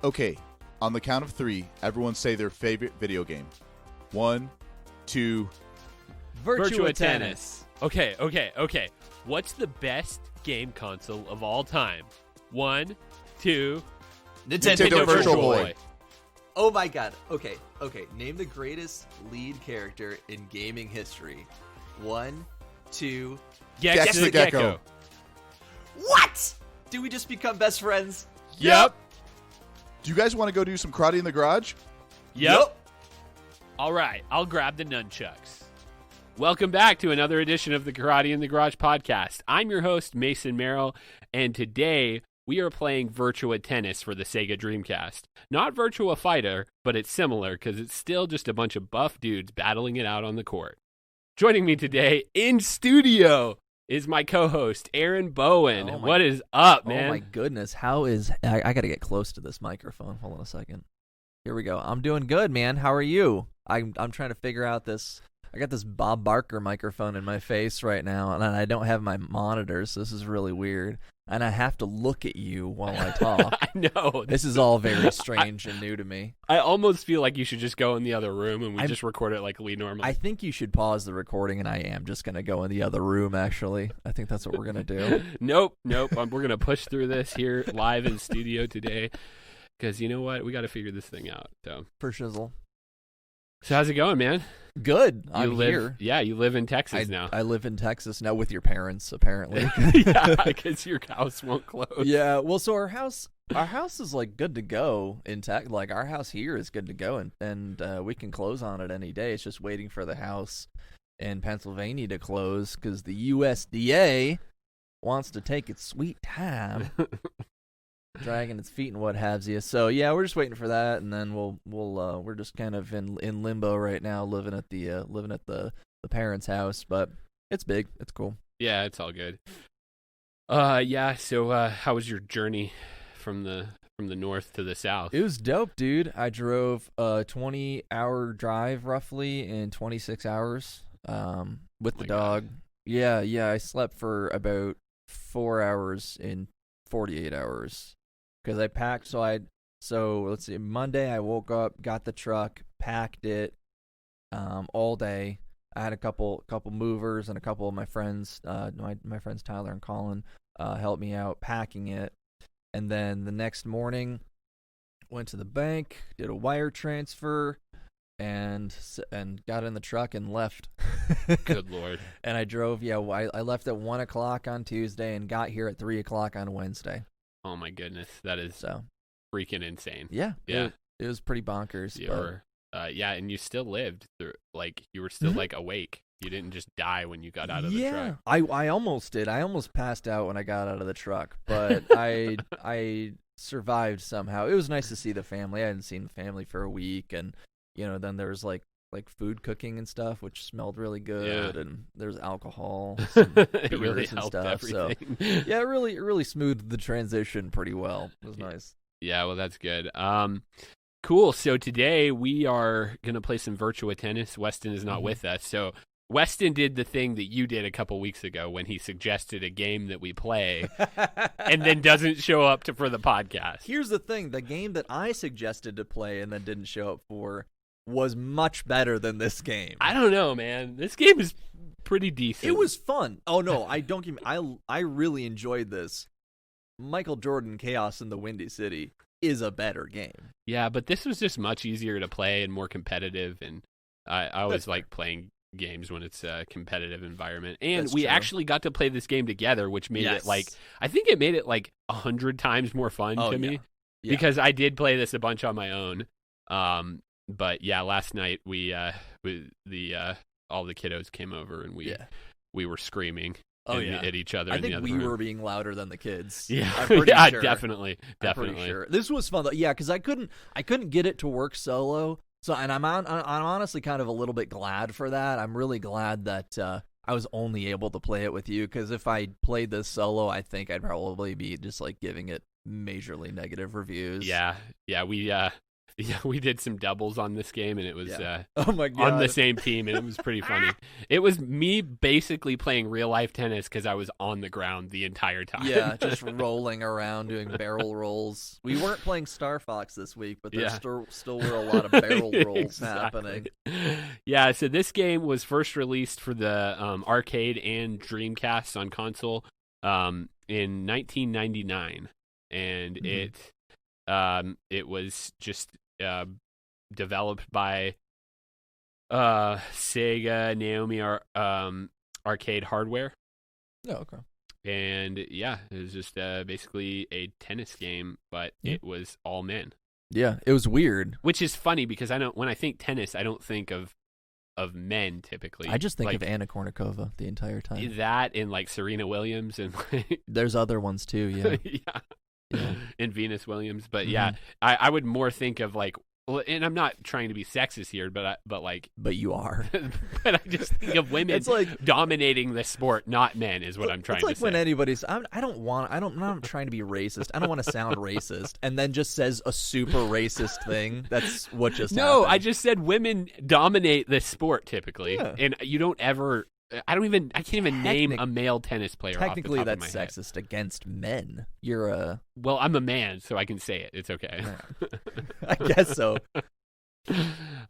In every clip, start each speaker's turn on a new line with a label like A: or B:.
A: Okay, on the count of 3, everyone say their favorite video game. 1, 2.
B: Virtua Tennis. Okay. What's the best game console of all time? 1, 2.
A: Nintendo Virtual Boy.
C: Oh my god. Okay. Name the greatest lead character in gaming history. 1, 2.
B: Gex the Gecko.
C: What? Do we just become best friends?
B: Yep.
A: Do you guys want to go do some karate in the garage?
B: Yep. All right, I'll grab the nunchucks. Welcome back to another edition of the Karate in the Garage podcast. I'm your host, Mason Merrill, and today we are playing Virtua Tennis for the Sega Dreamcast. Not Virtua Fighter, but it's similar because it's still just a bunch of buff dudes battling it out on the court. Joining me today in studio is my co-host, Aaron Bowen. What is up, man?
C: Oh my goodness, how is... I got to get close to this microphone. Hold on a second. Here we go. I'm doing good, man. How are you? I'm trying to figure out this... I got this Bob Barker microphone in my face right now, and I don't have my monitors, so this is really weird. And I have to look at you while I talk.
B: I know.
C: This is all very strange and new to me.
B: I almost feel like you should just go in the other room and we just record it like we normally.
C: I think you should pause the recording, and I am just going to go in the other room, actually. I think that's what we're going to do.
B: Nope. We're going to push through this here live in studio today because you know what? We got to figure this thing out. So
C: For shizzle.
B: So how's it going, man?
C: Good. I'm here.
B: Yeah, you live in Texas now.
C: I live in Texas now with your parents, apparently.
B: Yeah, because your house won't close.
C: Yeah. Well, so our house is like good to go in tech. Like our house here is good to go, and we can close on it any day. It's just waiting for the house in Pennsylvania to close because the USDA wants to take its sweet time. Dragging its feet and what have you. So yeah, we're just waiting for that, and then we're just kind of in limbo right now, living at the parents' house. But it's big, it's cool.
B: Yeah, it's all good. Yeah. So how was your journey from the north to the south?
C: It was dope, dude. I drove a 20-hour drive roughly in 26 hours with the dog.
B: God.
C: Yeah. I slept for about 4 hours in 48 hours. Because I packed, so let's see. Monday I woke up, got the truck, packed it, all day. I had a couple movers and a couple of my friends, my friends Tyler and Colin, helped me out packing it. And then the next morning, went to the bank, did a wire transfer, and got in the truck and left.
B: Good Lord.
C: And I drove. Yeah, I left at 1:00 on Tuesday and got here at 3:00 on Wednesday.
B: Oh my goodness, that is freaking insane.
C: Yeah. It was pretty bonkers.
B: Yeah, and you still lived through, like you were still like awake. You didn't just die when you got out of the truck.
C: I almost did. I almost passed out when I got out of the truck, but I survived somehow. It was nice to see the family. I hadn't seen the family for a week, and then there was like food cooking and stuff, which smelled really good, and there's alcohol, some
B: it really
C: and
B: helped
C: stuff.
B: everything.
C: So yeah, it really smoothed the transition pretty well. It was nice.
B: Yeah, well, that's good. Cool. So today we are gonna play some Virtua Tennis. Weston is not with us, so Weston did the thing that you did a couple weeks ago when he suggested a game that we play and then doesn't show up for the podcast.
C: Here's the thing: the game that I suggested to play and then didn't show up for was much better than this game.
B: I don't know, man. This game is pretty decent.
C: It was fun. Oh no, I really enjoyed this. Michael Jordan Chaos in the Windy City is a better game.
B: Yeah, but this was just much easier to play and more competitive, and I always like playing games when it's a competitive environment. And we actually got to play this game together, which made it I think it made it 100 times more fun to me because I did play this a bunch on my own. But yeah, last night we all the kiddos came over and we were screaming at each other.
C: I think
B: the other
C: we
B: room.
C: were being louder than the kids.
B: Yeah,
C: I'm pretty sure.
B: definitely.
C: I'm pretty sure. This was fun though. Yeah, because I couldn't get it to work solo. So, and I'm honestly kind of a little bit glad for that. I'm really glad that I was only able to play it with you, because if I played this solo, I think I'd probably be just giving it majorly negative reviews.
B: Yeah. Yeah, we did some doubles on this game, and it was
C: Oh my god,
B: on the same team, and it was pretty funny. It was me basically playing real life tennis because I was on the ground the entire time.
C: Yeah, just rolling around doing barrel rolls. We weren't playing Star Fox this week, but there still were a lot of barrel rolls happening.
B: Yeah, so this game was first released for the arcade and Dreamcast on console in 1999, and it was just developed by Sega Naomi Arcade Hardware.
C: Oh, okay.
B: And yeah, it was just basically a tennis game, but it was all men.
C: Yeah, it was weird.
B: Which is funny because when I think tennis, I don't think of men typically.
C: I just think of Anna Kournikova the entire time.
B: That and like Serena Williams and
C: there's other ones too. Yeah.
B: Yeah. And Venus Williams, but yeah, I would more think of like, and I'm not trying to be sexist here, but
C: you are.
B: But I just think of women
C: it's like
B: dominating the sport, not men, is what I'm trying to say.
C: It's like when anybody's, I'm not trying to be racist. I don't want to sound racist, and then just says a super racist thing. That's what just happened.
B: I just said women dominate the sport typically, and you don't ever. I can't even name a male tennis player.
C: Technically,
B: off the top
C: that's
B: of my
C: sexist against men. You're
B: Well, I'm a man, so I can say it. It's okay.
C: I guess so.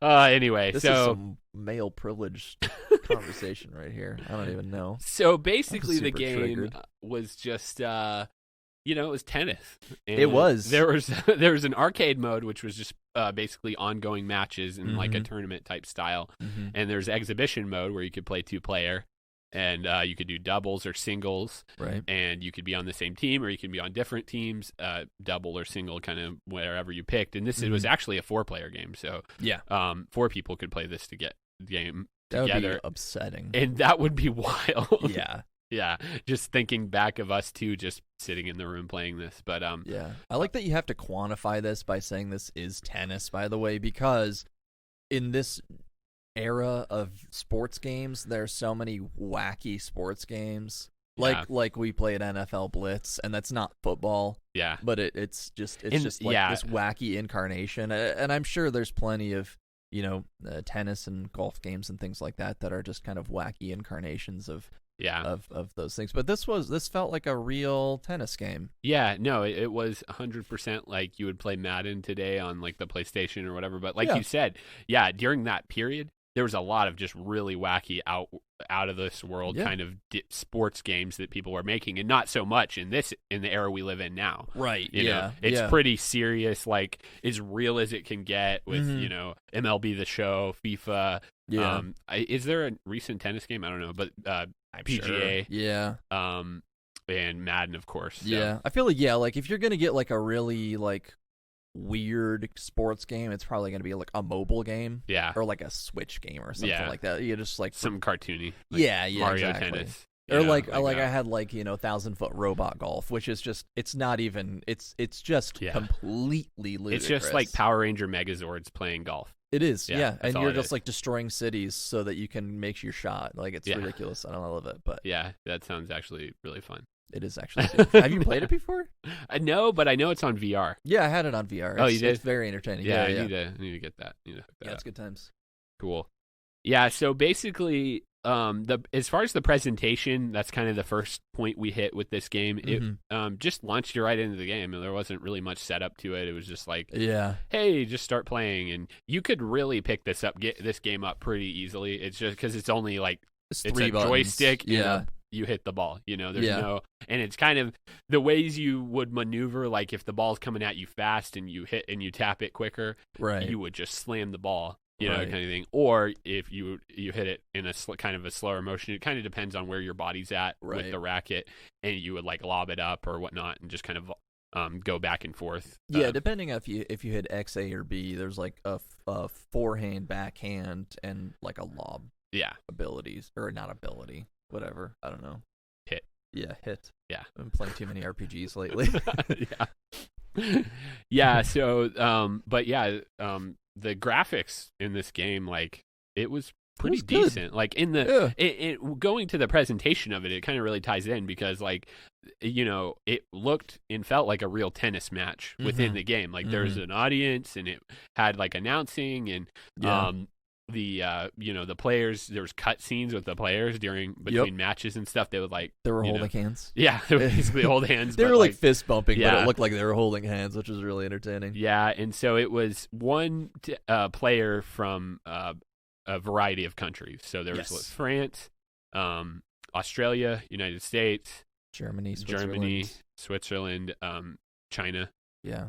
B: Anyway,
C: this is some male privileged conversation right here. I don't even know.
B: So basically, the game
C: triggered.
B: was just, it was tennis. And
C: it was.
B: There was an arcade mode, which was just basically ongoing matches in like a tournament type style. And there's exhibition mode where you could play 2-player, and you could do doubles or singles.
C: Right.
B: And you could be on the same team, or you can be on different teams, double or single, kind of wherever you picked. And this it was actually a 4-player game, so 4 people could play this game
C: that
B: together.
C: Would be upsetting,
B: and that would be wild.
C: Yeah.
B: Yeah, just thinking back of us two just sitting in the room playing this. But
C: yeah, I like that you have to quantify this by saying this is tennis, by the way, because in this era of sports games, there's so many wacky sports games. Like we played NFL Blitz, and that's not football. Yeah, but it's just like this wacky incarnation, and I'm sure there's plenty of tennis and golf games and things like that are just kind of wacky incarnations of those things. But this felt like a real tennis game.
B: Yeah, no, it was 100% like you would play Madden today on like the PlayStation or whatever. But like you said, during that period, there was a lot of just really wacky out of this world kind of sports games that people were making, and not so much in the era we live in now.
C: Right.
B: It's pretty serious, like as real as it can get with MLB The Show, FIFA. Yeah. Is there a recent tennis game? I don't know, but PGA.
C: Sure. Yeah.
B: And Madden, of course. So.
C: Yeah. I feel like like if you're gonna get like a really like weird sports game, it's probably gonna be like a mobile game. Yeah. Or like a Switch game or something like that. You just like
B: some cartoony.
C: Like
B: Mario
C: exactly.
B: Tennis.
C: Or like I had like 1,000-foot robot golf, which is just it's not even it's just completely ludicrous.
B: It's just like Power Ranger Megazords playing golf.
C: It is, and you're just like destroying cities so that you can make your shot. Like it's ridiculous. I don't love it, but
B: yeah, that sounds actually really fun.
C: It is actually good. Have you played it before?
B: No, but I know it's on VR.
C: Yeah, I had it on VR.
B: You did?
C: It's very entertaining.
B: Yeah, I need to get that.
C: It's good times.
B: Cool. Yeah, so basically, as far as the presentation, that's kind of the first point we hit with this game. It just launched you right into the game, and there wasn't really much setup to it. It was just like, hey, just start playing, and you could really pick this game up pretty easily. It's just because it's only like it's a joystick. You hit the ball. There's no, and it's kind of the ways you would maneuver. Like if the ball's coming at you fast and you hit and you tap it quicker, you would just slam the ball. Kind of thing. Or if you hit it in a kind of a slower motion, it kind of depends on where your body's at with the racket, and you would like lob it up or whatnot, and just kind of go back and forth.
C: Yeah, depending if you hit X, A, or B, there's like a forehand, backhand, and like a lob. Yeah, abilities or not ability, whatever. I don't know.
B: Hit.
C: Yeah, hit.
B: Yeah,
C: I've been playing too many RPGs lately.
B: Yeah. So, but yeah. The graphics in this game, like it was pretty
C: good.
B: decent. Like in the it going to the presentation of it, it kind of really ties in because like it looked and felt like a real tennis match within the game. Like there was an audience and it had like announcing and the players, there was cut scenes with the players between matches and stuff. They would like
C: they were holding hands.
B: Yeah, they would basically hold hands.
C: They were like fist bumping,
B: yeah.
C: but it looked like they were holding hands, which was really entertaining.
B: Yeah, and so it was one player from a variety of countries. So there was France, Australia, United States,
C: Germany,
B: Switzerland, China.
C: Yeah.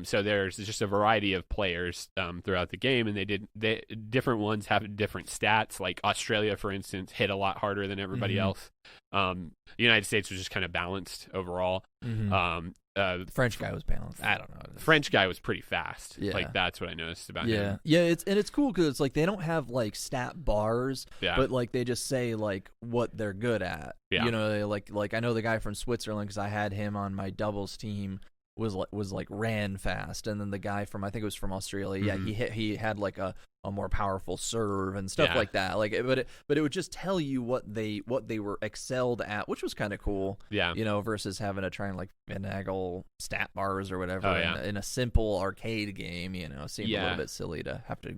B: So there's just a variety of players throughout the game, and different ones have different stats. Like Australia, for instance, hit a lot harder than everybody else. The United States was just kind of balanced overall.
C: The French guy was balanced. I don't know.
B: The French guy was pretty fast.
C: Yeah.
B: Like that's what I noticed about him.
C: Yeah, it's cool because it's like they don't have like stat bars, but like they just say like what they're good at.
B: Yeah.
C: Like I know the guy from Switzerland because I had him on my doubles team. Was like ran fast, and then the guy from I think it was from Australia. He had like a more powerful serve and stuff like that. Like, but it would just tell you what they were excelled at, which was kind of cool.
B: Yeah,
C: versus having to try and like finagle stat bars or whatever in a simple arcade game. Seemed a little bit silly to have to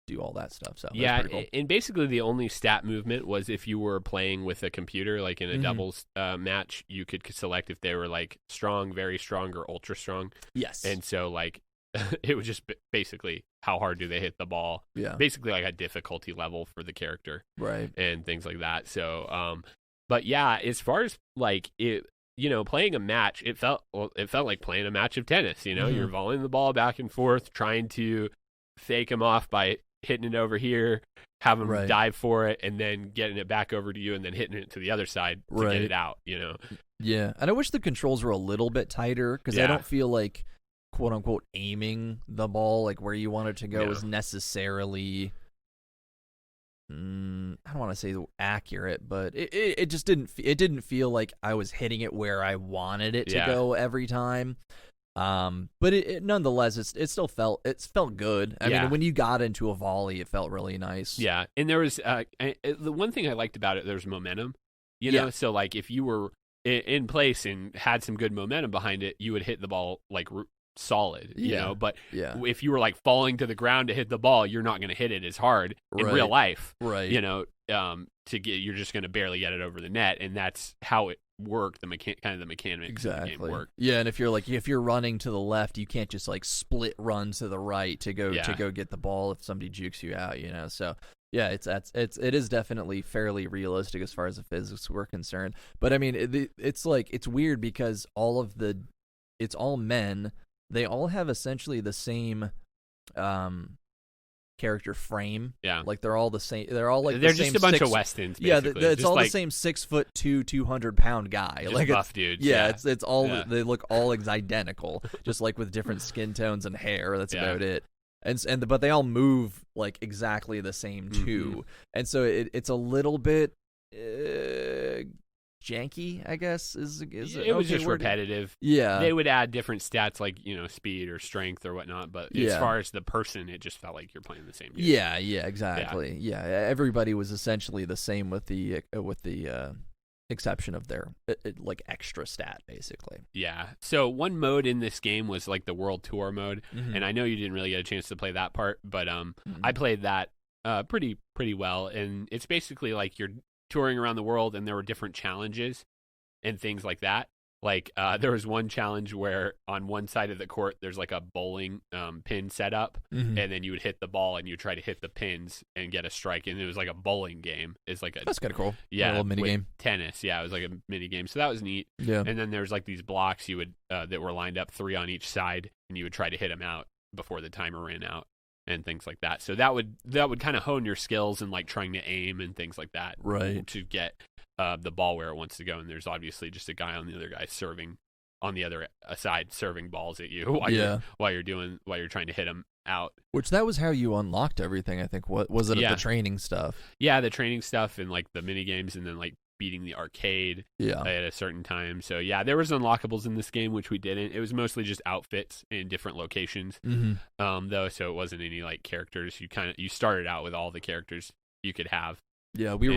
C: do all that stuff. So cool.
B: And basically the only stat movement was if you were playing with a computer, like in a doubles match, you could select if they were like strong, very strong, or ultra strong.
C: Yes.
B: And so like it was just basically how hard do they hit the ball.
C: Yeah.
B: Basically like a difficulty level for the character.
C: Right.
B: And things like that. So but yeah, as far as like it, playing a match, it felt like playing a match of tennis. You're volleying the ball back and forth, trying to fake them off by hitting it over here, have them dive for it, and then getting it back over to you, and then hitting it to the other side to get it out.
C: Yeah, and I wish the controls were a little bit tighter because I don't feel like quote unquote aiming the ball like where you want it to go is necessarily. I don't want to say accurate, but it just didn't feel like I was hitting it where I wanted it to go every time. But it nonetheless, it still felt good. I mean, when you got into a volley, it felt really nice.
B: Yeah, and there was the one thing I liked about it. There was momentum, So like if you were in place and had some good momentum behind it, you would hit the ball like solid. But if you were like falling to the ground to hit the ball, you're not going to hit it as hard in real life.
C: Right.
B: You're just going to barely get it over the net, and that's how it work the mechanics of the game work.
C: Yeah, and if you're running to the left, you can't just like split run to the right to go get the ball if somebody jukes you out, So yeah, it is definitely fairly realistic as far as the physics were concerned. But I mean, it's weird because it's all men. They all have essentially the same character frame.
B: Yeah,
C: like they're all the same. They're all like
B: they're just a bunch of Westons. Basically.
C: Yeah, it's
B: just
C: all
B: like,
C: the same 6'2", 200-pound guy.
B: Just
C: like
B: buff dudes.
C: Yeah, it's all they look all identical, just like with different skin tones and hair. That's about it. But they all move like exactly the same too, and so it's a little bit janky, I guess.
B: It was just repetitive.
C: Yeah,
B: they would add different stats like speed or strength or whatnot, but as far as the person, it just felt like you're playing the same game.
C: Yeah, exactly. Yeah, everybody was essentially the same with the exception of their like extra stat, basically.
B: Yeah. So one mode in this game was like the World Tour mode, and I know you didn't really get a chance to play that part, but I played that pretty well, and it's basically like you're touring around the world, and there were different challenges and things like that. Like there was one challenge where on one side of the court there's like a bowling pin set up, and then you would hit the ball and you try to hit the pins and get a strike, and it was like a bowling game. It's like
C: that's kind of cool.
B: Yeah,
C: a little mini game.
B: Tennis. Yeah, it was like a mini game, so that was neat.
C: Yeah.
B: And then there's like these blocks you would that were lined up 3 on each side, and you would try to hit them out before the timer ran out and things like that. So that would kind of hone your skills and like trying to aim and things like that,
C: right? To
B: get the ball where it wants to go. And there's obviously just a guy on the other guy serving on the other side, serving balls at you while you're trying to hit them out.
C: Which that was how you unlocked everything. I think. What was it? The training stuff.
B: Yeah, the training stuff and like the mini games, and then like beating the arcade at a certain time. So yeah, there was unlockables in this game, which we didn't. It was mostly just outfits in different locations, though. So it wasn't any like characters. You started out with all the characters you could have.
C: Yeah, we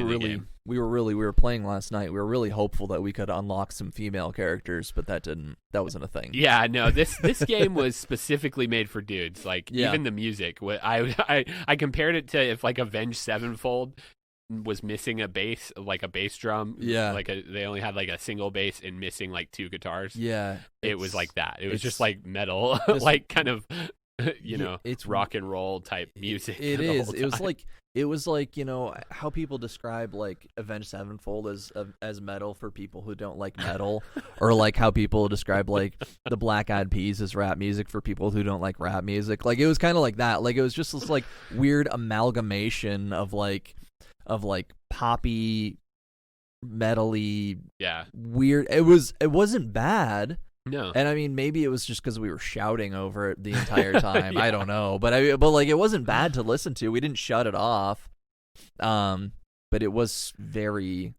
C: were playing last night. We were really hopeful that we could unlock some female characters, but that wasn't a thing.
B: Yeah, no, this game was specifically made for dudes. Like even the music, I compared it to if like Avenged Sevenfold was missing a bass, like a bass drum.
C: Yeah,
B: like they only had like a single bass and missing like 2 guitars.
C: Yeah,
B: it was like that. It was just like metal, like kind of it's rock and roll type music.
C: It is. It was like how people describe like Avenged Sevenfold as metal for people who don't like metal, or like how people describe like the Black Eyed Peas as rap music for people who don't like rap music. Like it was kind of like that. Like it was just this like weird amalgamation of like poppy, metally, weird. It wasn't bad.
B: No,
C: and I mean maybe it was just because we were shouting over it the entire time. I don't know, but like it wasn't bad to listen to. We didn't shut it off, but it was a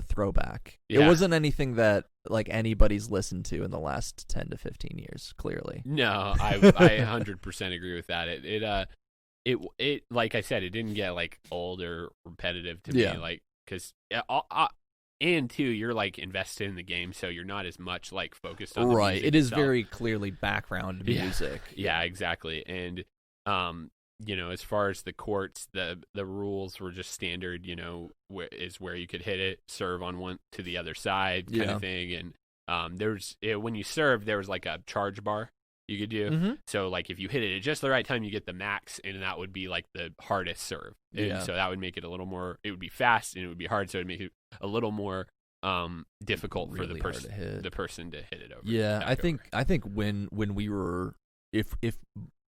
C: throwback.
B: Yeah.
C: It wasn't anything that like anybody's listened to in the last 10 to 15 years. Clearly,
B: no, I 100% agree with that. It like I said, it didn't get like old or repetitive to me, like because. And too, you're like invested in the game, so you're not as much like focused on the music
C: It is
B: itself.
C: Very clearly background music.
B: Yeah, exactly. And as far as the courts, the rules were just standard. Is where you could hit it, serve on one to the other side, kind of thing. And when you served, there was like a charge bar you could do.
C: Mm-hmm.
B: So like if you hit it at just the right time, you get the max, and that would be like the hardest serve. And so that would make it a little more. It would be fast and it would be hard, so it'd make it a little more difficult
C: really
B: for the person to hit it over.
C: Yeah, I think when we were if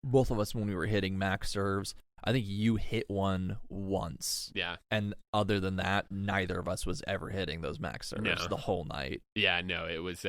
C: both of us when we were hitting max serves, I think you hit one once.
B: Yeah. And
C: other than that, neither of us was ever hitting those max serves the whole night.
B: Yeah, no, it was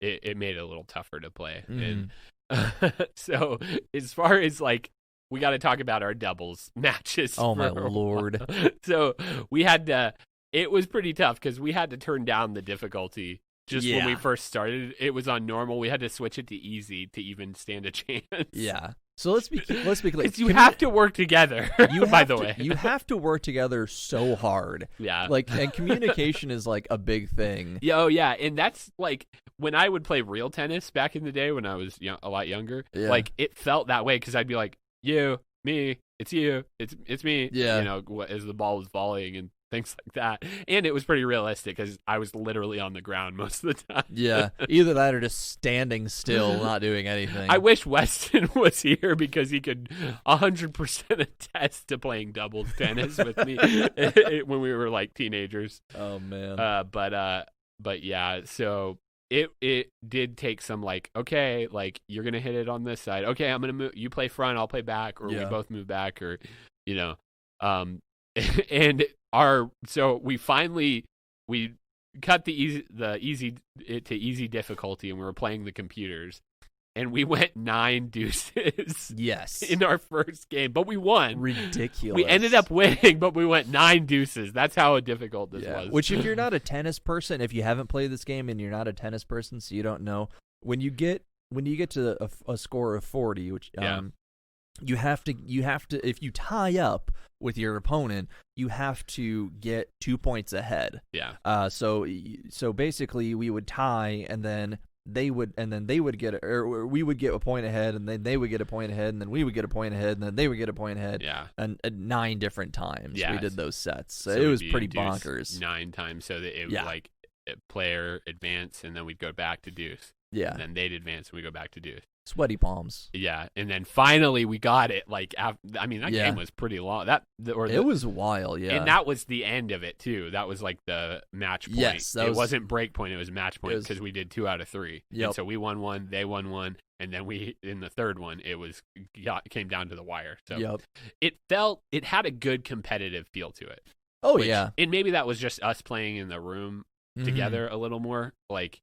B: it made it a little tougher to play.
C: Mm.
B: And so as far as like we got to talk about our doubles matches.
C: Oh my lord.
B: So we had to it was pretty tough because we had to turn down the difficulty just when we first started. It was on normal. We had to switch it to easy to even stand a chance.
C: Yeah. So let's be clear.
B: You have to work together. By the way,
C: you have to work together so hard.
B: Yeah.
C: Like, and communication is like a big thing.
B: Yeah. Oh yeah. And that's like when I would play real tennis back in the day when I was a lot younger.
C: Yeah.
B: Like it felt that way because I'd be like, you, me, it's you, it's me.
C: Yeah.
B: As the ball was volleying and things like that. And it was pretty realistic because I was literally on the ground most of the time.
C: Yeah. Either that or just standing still, not doing anything.
B: I wish Weston was here because he could 100% attest to playing doubles tennis with me when we were like teenagers.
C: Oh man.
B: But yeah, so it did take some like, okay, like you're going to hit it on this side. Okay, I'm going to move, you play front, I'll play back, or we both move back, or and so we cut the easy to easy difficulty, and we were playing the computers, and we went 9 deuces.
C: Yes.
B: In our first game, but we won.
C: Ridiculous.
B: We ended up winning, but we went 9 deuces. That's how difficult this was.
C: Which, if you're not a tennis person, if you haven't played this game and you're not a tennis person, so you don't know, when you get to a score of 40, which you have to if you tie up with your opponent, you have to get 2 points ahead.
B: Yeah.
C: So basically we would tie, and then we would get a point ahead, and then they would get a point ahead, and then we would get a point ahead, and then they would get a point ahead.
B: Yeah.
C: And 9 different times we did those sets. So it was pretty bonkers.
B: 9 times, so that it was like player advance, and then we'd go back to deuce.
C: Yeah.
B: And then they'd advance, and we go back to deuce.
C: Sweaty palms.
B: Yeah, and then finally we got it. Like, that game was pretty long. It
C: was a while, yeah.
B: And that was the end of it too. That was like the match point.
C: Yes,
B: it wasn't break point. It was match point because we did 2 out of 3.
C: Yep.
B: And so we won 1, they won 1, and then in the third one it came down to the wire. So it had a good competitive feel to it.
C: Oh yeah,
B: and maybe that was just us playing in the room together a little more, like.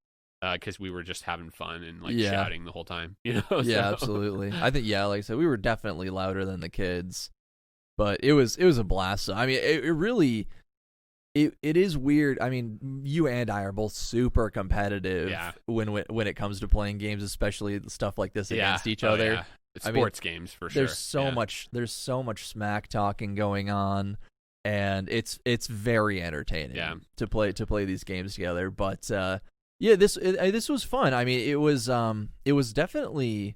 B: Because we were just having fun and like shouting the whole time,
C: Yeah, absolutely. I think like I said, we were definitely louder than the kids, but it was a blast. I mean, it really it is weird. I mean, you and I are both super competitive when it comes to playing games, especially stuff like this against each other.
B: sports games for sure.
C: There's so much smack talking going on, and it's very entertaining to play these games together. But this was fun. I mean, it was definitely,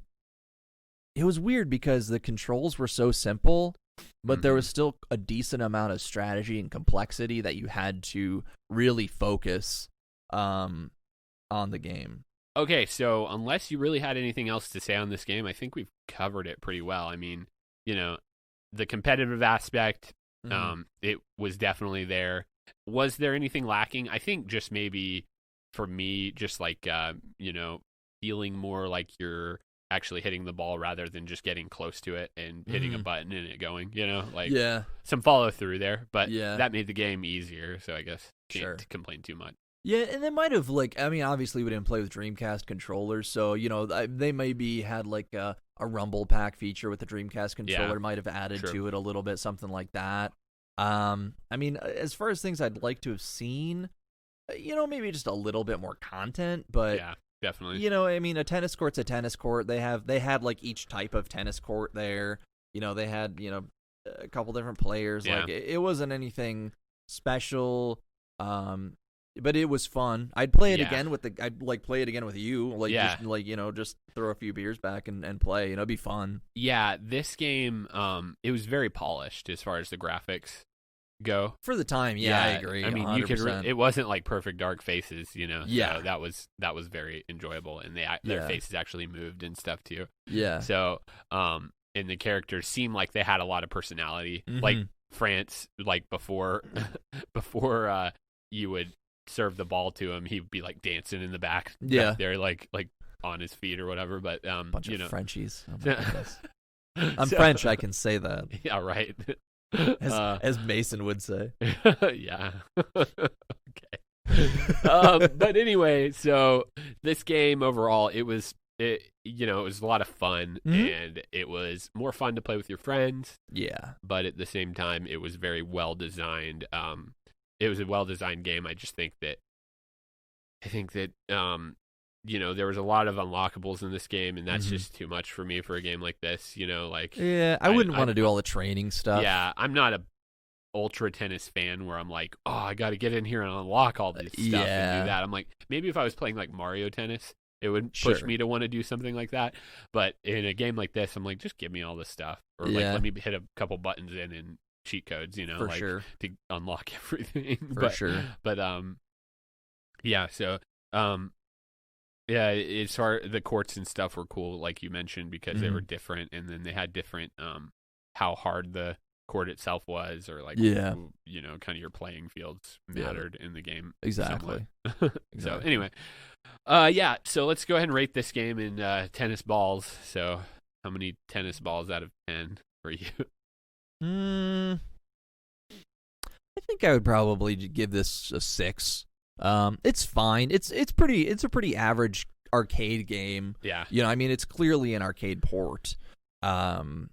C: it was weird because the controls were so simple, but there was still a decent amount of strategy and complexity that you had to really focus on the game.
B: Okay, so unless you really had anything else to say on this game, I think we've covered it pretty well. I mean, the competitive aspect, it was definitely there. Was there anything lacking? I think just maybe for me, just like, feeling more like you're actually hitting the ball rather than just getting close to it and hitting a button and it going, some follow through there, but that made the game easier. So I guess can't complain too much.
C: Yeah, and they might have, obviously we didn't play with Dreamcast controllers, so, they maybe had, a Rumble Pack feature with the Dreamcast controller, might have added to it a little bit, something like that. I mean, as far as things I'd like to have seen, maybe just a little bit more content, but...
B: Yeah, definitely.
C: I mean, a tennis court's a tennis court. They had, each type of tennis court there. They had, a couple different players. Yeah. It wasn't anything special, but it was fun. I'd play it again play it again with you. Just throw a few beers back and play. It'd be fun.
B: Yeah, this game, it was very polished as far as the graphics go.
C: For the time, I agree.
B: I mean, 100%. You could. It wasn't like perfect dark faces,
C: Yeah,
B: so that was very enjoyable, and their faces actually moved and stuff too.
C: Yeah.
B: So, and the characters seemed like they had a lot of personality. Like France, before you would serve the ball to him, he'd be dancing in the back there, like on his feet or whatever. But
C: bunch of Frenchies. Oh my goodness. I'm French, I can say that.
B: Yeah, right.
C: As Mason would say.
B: Yeah. Okay. But anyway, so this game overall, it was a lot of fun, and it was more fun to play with your friends.
C: Yeah. But
B: at the same time, it was very well designed. It was a well-designed game. I think that there was a lot of unlockables in this game, and that's just too much for me for a game like this.
C: I wouldn't want to do all the training stuff.
B: Yeah, I'm not a ultra tennis fan where I'm like, oh, I got to get in here and unlock all this stuff and do that. I'm like, maybe if I was playing Mario Tennis, it would push me to want to do something like that. But in a game like this, I'm like, just give me all this stuff, or let me hit a couple buttons in and cheat codes, to unlock everything. But as far the courts and stuff were cool, like you mentioned, because they were different, and then they had different how hard the court itself was, or kind of your playing fields mattered in the game.
C: Exactly.
B: So anyway, so let's go ahead and rate this game in tennis balls. So how many tennis balls out of 10 for you?
C: I think I would probably give this a 6. It's fine. It's a pretty average arcade game.
B: Yeah.
C: I mean, it's clearly an arcade port. And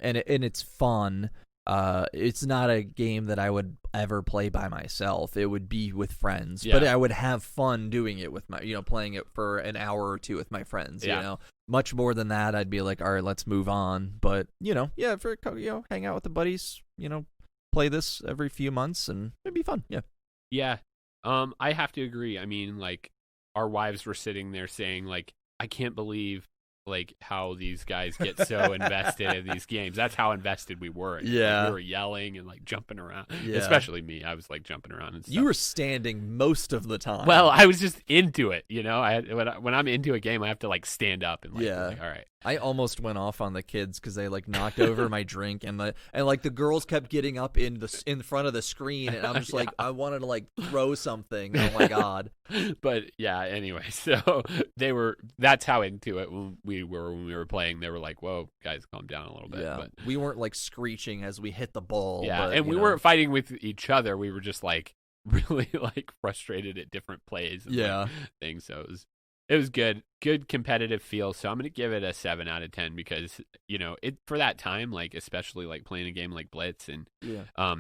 C: it's fun. It's not a game that I would ever play by myself. It would be with friends, but I would have fun doing it with playing it for an hour or two with my friends. Much more than that, I'd be like, all right, let's move on. But for hang out with the buddies, play this every few months, and it'd be fun.
B: Yeah. I have to agree. I mean, our wives were sitting there saying, I can't believe how these guys get so invested in these games. That's how invested we were. We were yelling and jumping around. Yeah. Especially me. I was jumping around and stuff.
C: You were standing most of the time.
B: Well, I was just into it. When I'm into a game, I have to stand up and all right.
C: I almost went off on the kids because they knocked over my drink, and the girls kept getting up in front of the screen, and I'm just I wanted to throw something. Oh my god!
B: But anyway, so that's how into it when we were playing. They were like, "Whoa, guys, calm down a little bit."
C: Yeah, but we weren't screeching as we hit the ball.
B: Yeah,
C: but,
B: and we weren't fighting with each other. We were just really frustrated at different plays. And, things. So it was good competitive feel. So I'm going to give it a 7 out of 10 because, it for that time, especially playing a game like Blitz and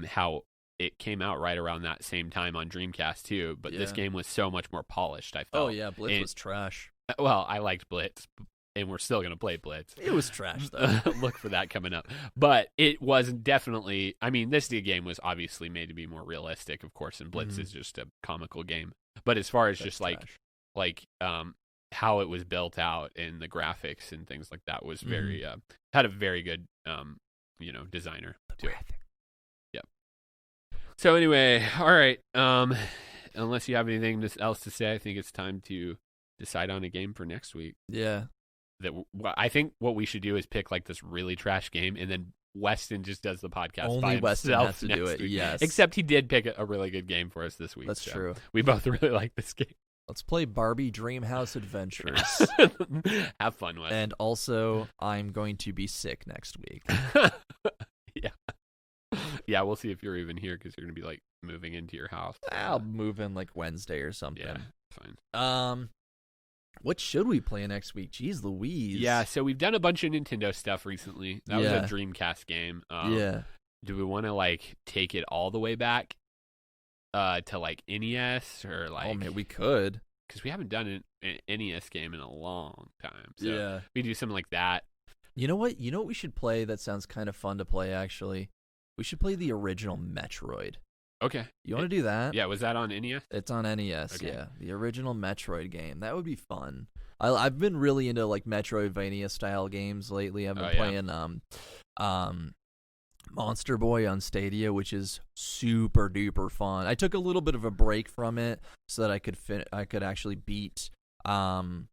B: how it came out right around that same time on Dreamcast too. But this game was so much more polished, I felt.
C: Oh, yeah. Blitz was trash.
B: Well, I liked Blitz, and we're still going to play Blitz.
C: It was trash, though.
B: Look for that coming up. But it was definitely, I mean, this game was obviously made to be more realistic, of course, and Blitz is just a comical game. But as far as
C: That's
B: just
C: trash.
B: like how it was built out and the graphics and things like that was very, had a very good, designer to it. Yep. So anyway, all right. Unless you have anything else to say, I think it's time to decide on a game for next week.
C: Yeah.
B: I think what we should do is pick like this really trash game, and then Weston just does the podcast
C: Only
B: by
C: Weston
B: himself
C: has to
B: next
C: do it,
B: week.
C: yes.
B: Except he did pick a really good game for us this week.
C: That's true.
B: We both really like this game.
C: Let's play Barbie Dreamhouse Adventures.
B: Have fun, Weston.
C: And also, I'm going to be sick next week.
B: Yeah, we'll see if you're even here because you're going to be like moving into your house.
C: I'll move in like Wednesday or something.
B: Yeah, fine.
C: What should we play next week? Jeez Louise.
B: Yeah, so we've done a bunch of Nintendo stuff recently. That was a Dreamcast game. Do we want to like take it all the way back to like NES or like?
C: Oh man, we could.
B: Because we haven't done an NES game in a long time. So we do something like that.
C: You know what? You know what we should play that sounds kind of fun to play, actually? We should play the original Metroid.
B: Okay.
C: You want to do that?
B: Yeah, was that on NES?
C: It's on NES,
B: Okay.
C: yeah. The original Metroid game. That would be fun. I've been really into like Metroidvania-style games lately. I've been playing Monster Boy on Stadia, which is super duper fun. I took a little bit of a break from it so that I could actually beat Tomb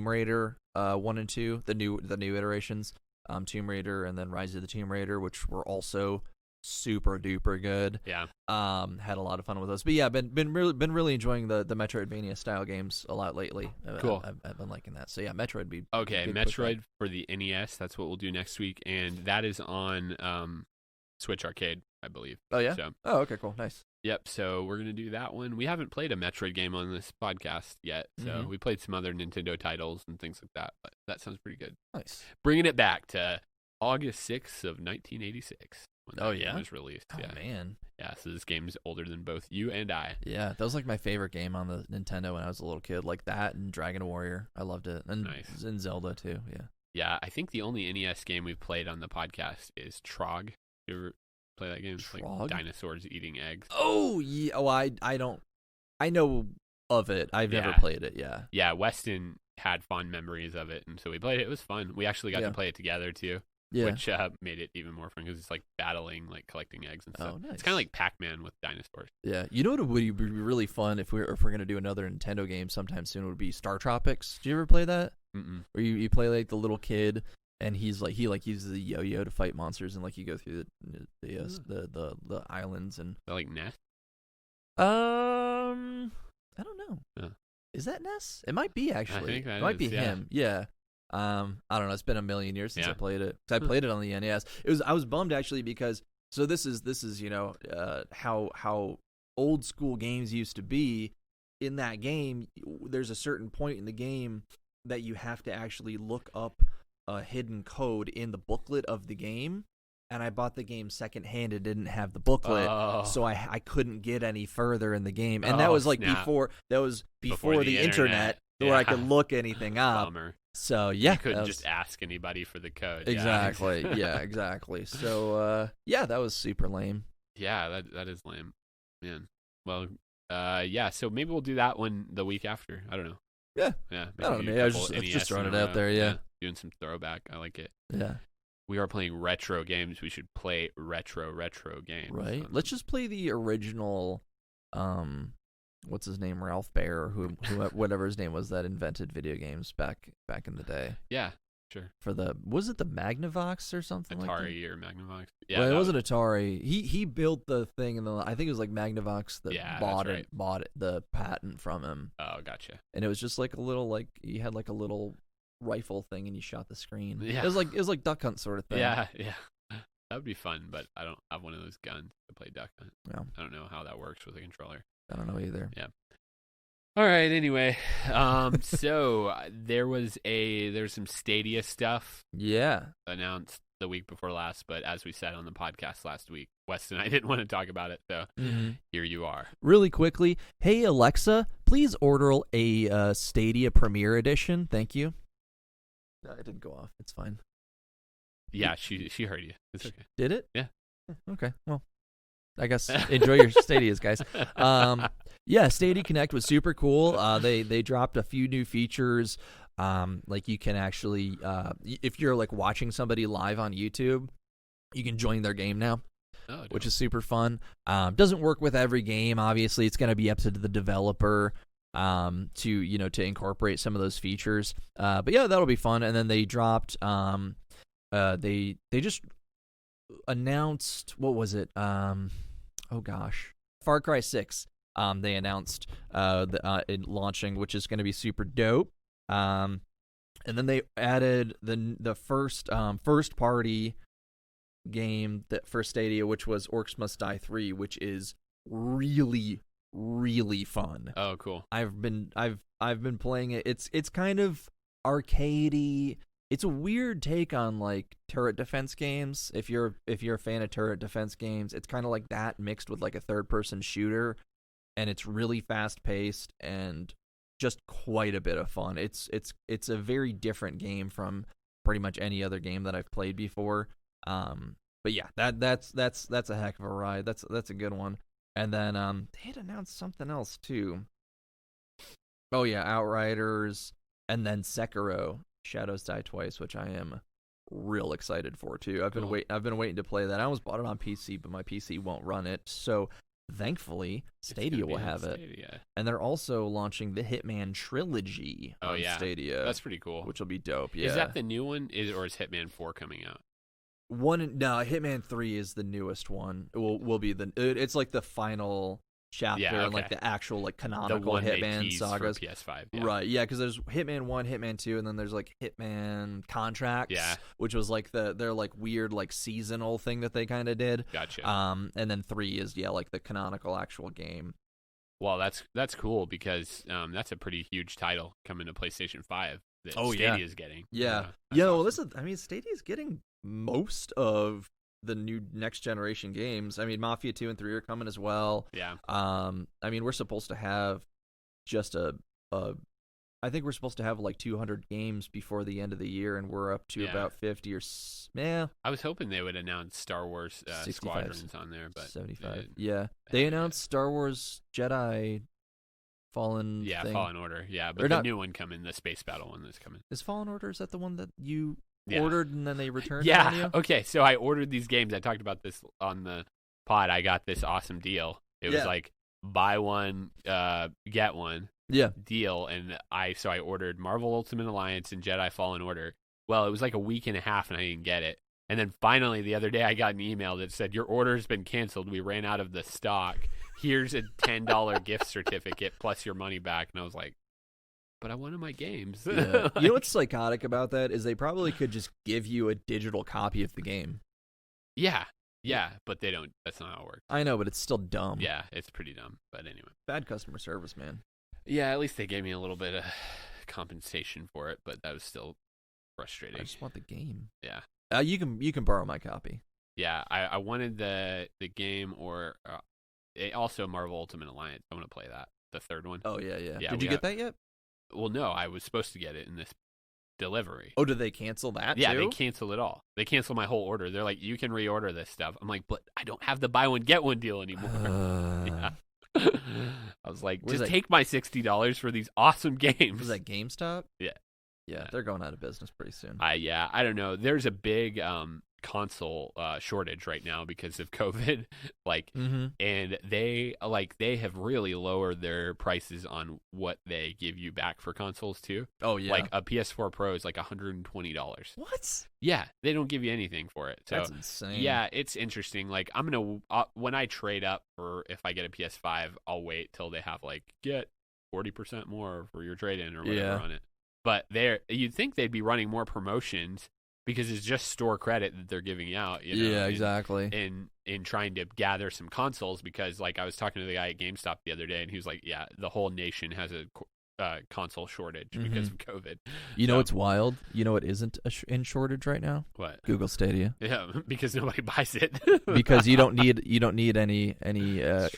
C: Raider 1 and 2, the new iterations, Tomb Raider and then Rise of the Tomb Raider, which were also super duper good.
B: Yeah.
C: Had a lot of fun with those. But yeah, been really enjoying the Metroidvania style games a lot lately.
B: Cool.
C: I've been liking that. So yeah, Metroid would be
B: okay.
C: good
B: Metroid for the NES. That's what we'll do next week, and that is on Switch Arcade, I believe.
C: Oh yeah.
B: So,
C: oh okay, cool, nice.
B: Yep. So we're gonna do that one. We haven't played a Metroid game on this podcast yet, so we played some other Nintendo titles and things like that. But that sounds pretty good.
C: Nice.
B: Bringing it back to August 6th of 1986. When that game
C: yeah,
B: was released.
C: Oh man.
B: Yeah. So this game's older than both you and I.
C: Yeah, that was like my favorite game on the Nintendo when I was a little kid. Like that and Dragon Warrior. I loved it. And
B: nice.
C: And Zelda too. Yeah.
B: Yeah, I think the only NES game we've played on the podcast is Trog. You ever play that game? It's
C: Trog?
B: like dinosaurs eating eggs.
C: Oh yeah. Oh, I don't. I know of it. I've never played it. Yeah.
B: Yeah, Weston had fond memories of it, and so we played it. It was fun. We actually got to play it together too.
C: Yeah.
B: Which made it even more fun because it's like battling, like collecting eggs and stuff.
C: Oh, nice.
B: It's kind of like Pac-Man with dinosaurs.
C: Yeah. You know what would be really fun if we're gonna do another Nintendo game sometime soon would be Star Tropics. Did you ever play that?
B: Mm-mm.
C: Where you play like the little kid and he uses a yo-yo to fight monsters and like you go through the islands and
B: Like Ness?
C: I don't know.
B: Yeah.
C: Is that Ness? It might be actually.
B: I think that
C: it might be
B: is, yeah.
C: him. Yeah. I don't know. It's been a million years since I played it. 'Cause I
B: Hmm.
C: played it on the NES. I was bummed actually because this is how old school games used to be. In that game, there's a certain point in the game that you have to actually look up a hidden code in the booklet of the game. And I bought the game secondhand and didn't have the booklet, so I couldn't get any further in the game. And that was like before the internet where I could look anything up.
B: Bummer.
C: So yeah,
B: You couldn't just ask anybody for the code.
C: Exactly. Yeah, exactly. So that was super lame.
B: Yeah, that is lame, man. Well, yeah. So maybe we'll do that one the week after. I don't know.
C: Yeah.
B: Yeah.
C: I don't know. I was just throwing it out there. Yeah.
B: Doing some throwback. I like it.
C: Yeah.
B: We are playing retro games. We should play retro games.
C: Right. Let's just play the original. What's his name? Ralph Baer, or who whatever his name was that invented video games back in the day.
B: Yeah. Sure.
C: Was it the Magnavox or something
B: Atari
C: like that?
B: or Magnavox? Yeah.
C: Well, it wasn't Atari. He built the thing, and I think it was like Magnavox that bought the patent from him.
B: Oh, gotcha.
C: And it was just like a little you had like a little rifle thing, and you shot the screen.
B: Yeah.
C: It was like Duck Hunt sort of thing.
B: Yeah. That would be fun, but I don't have one of those guns to play Duck Hunt.
C: Yeah.
B: I don't know how that works with a controller.
C: I don't know either.
B: Yeah. All right. Anyway, so there's some Stadia stuff.
C: Yeah.
B: Announced the week before last, but as we said on the podcast last week, Weston and I didn't want to talk about it, so here you are.
C: Really quickly, hey Alexa, please order a Stadia Premiere Edition. Thank you. No, it didn't go off. It's fine.
B: Yeah, she heard you. It's okay.
C: Did it?
B: Yeah.
C: Okay. Well, I guess enjoy your Stadias, guys. Yeah, Stadia Connect was super cool. They dropped a few new features. Like you can actually, if you're like watching somebody live on YouTube, you can join their game now.
B: Oh,
C: which is super fun. Doesn't work with every game. Obviously, it's going to be up to the developer to incorporate some of those features. But yeah, that'll be fun. And then they dropped. They just announced, what was it? Oh gosh, Far Cry 6. They announced it launching, which is going to be super dope. And then they added the first party game that for Stadia, which was Orcs Must Die 3, which is really, really fun.
B: Oh, cool.
C: I've been playing it. It's kind of arcadey. It's a weird take on like turret defense games. If you're a fan of turret defense games, it's kind of like that mixed with like a third person shooter, and it's really fast paced and just quite a bit of fun. It's a very different game from pretty much any other game that I've played before. But yeah, that's a heck of a ride. That's a good one. And then they had announced something else too. Oh yeah, Outriders, and then Sekiro: Shadows Die Twice, which I am real excited for too. I've been waiting to play that. I almost bought it on PC, but my PC won't run it. So thankfully, Stadia will have it. And they're also launching the Hitman trilogy on Stadia.
B: That's pretty cool.
C: Which will be dope. Yeah.
B: Is that the new one? Or is Hitman 4 coming out?
C: Hitman 3 is the newest one. It will be it's like the final chapter and like the actual like canonical Hitman sagas.
B: For PS5.
C: Yeah. Right, yeah, because there's Hitman 1, Hitman 2, and then there's like Hitman Contracts, which was like their like weird like seasonal thing that they kind of did.
B: Gotcha.
C: And then 3 is like the canonical actual game.
B: Well, that's cool because that's a pretty huge title coming to PlayStation 5 that Stadia is getting.
C: Yeah. Well, Stadia is getting most of the new next generation games. I mean, Mafia 2 and 3 are coming as well.
B: Yeah.
C: I mean, we're supposed to have just I think we're supposed to have like 200 games before the end of the year, and we're up to about 50 or yeah.
B: I was hoping they would announce Star Wars Squadrons on there, but
C: 75. They announced Star Wars Jedi Fallen.
B: Yeah,
C: thing.
B: Fallen Order. Yeah, but the new one coming, the space battle one that's coming.
C: Is Fallen Order, is that the one that you ordered and then they returned?
B: Yeah. Okay, so I ordered these games. I talked about this on the pod. I got this awesome deal. It was like buy one, get one. Deal, and I ordered Marvel Ultimate Alliance and Jedi Fallen Order. Well, it was like a week and a half and I didn't get it. And then finally the other day I got an email that said your order has been canceled. We ran out of the stock. Here's a $10 gift certificate plus your money back. And I was like, but I wanted my games.
C: You know what's psychotic about that is they probably could just give you a digital copy of the game.
B: Yeah, but they don't. That's not how it works.
C: I know, but it's still dumb.
B: Yeah, it's pretty dumb. But anyway.
C: Bad customer service, man.
B: Yeah, at least they gave me a little bit of compensation for it, but that was still frustrating.
C: I just want the game.
B: Yeah.
C: You can borrow my copy.
B: Yeah, I wanted the game or also Marvel Ultimate Alliance. I want to play that, the third one.
C: Oh yeah. Did you get that yet?
B: Well, no, I was supposed to get it in this delivery.
C: Oh, did they cancel that
B: Yeah,
C: too?
B: they canceled it all. They canceled my whole order. They're like, you can reorder this stuff. I'm like, but I don't have the buy one get one deal anymore. Yeah. I was like, just take my $60 for these awesome games.
C: Was that GameStop?
B: Yeah,
C: they're going out of business pretty soon.
B: I don't know. There's a big console shortage right now because of COVID. And they have really lowered their prices on what they give you back for consoles too.
C: Oh yeah,
B: like a PS4 Pro is like $120.
C: What?
B: Yeah, they don't give you anything for it. So
C: that's insane.
B: Yeah, it's interesting. Like I'm gonna when I trade up for if I get a PS5, I'll wait till they have like get 40% more for your trade in or whatever on it. But you'd think they'd be running more promotions because it's just store credit that they're giving out.
C: Exactly.
B: In trying to gather some consoles because like I was talking to the guy at GameStop the other day and he was like, yeah, the whole nation has a console shortage because of COVID.
C: You know what's wild? You know what isn't in shortage right now?
B: What?
C: Google Stadia.
B: Yeah, because nobody buys it.
C: Because you don't need any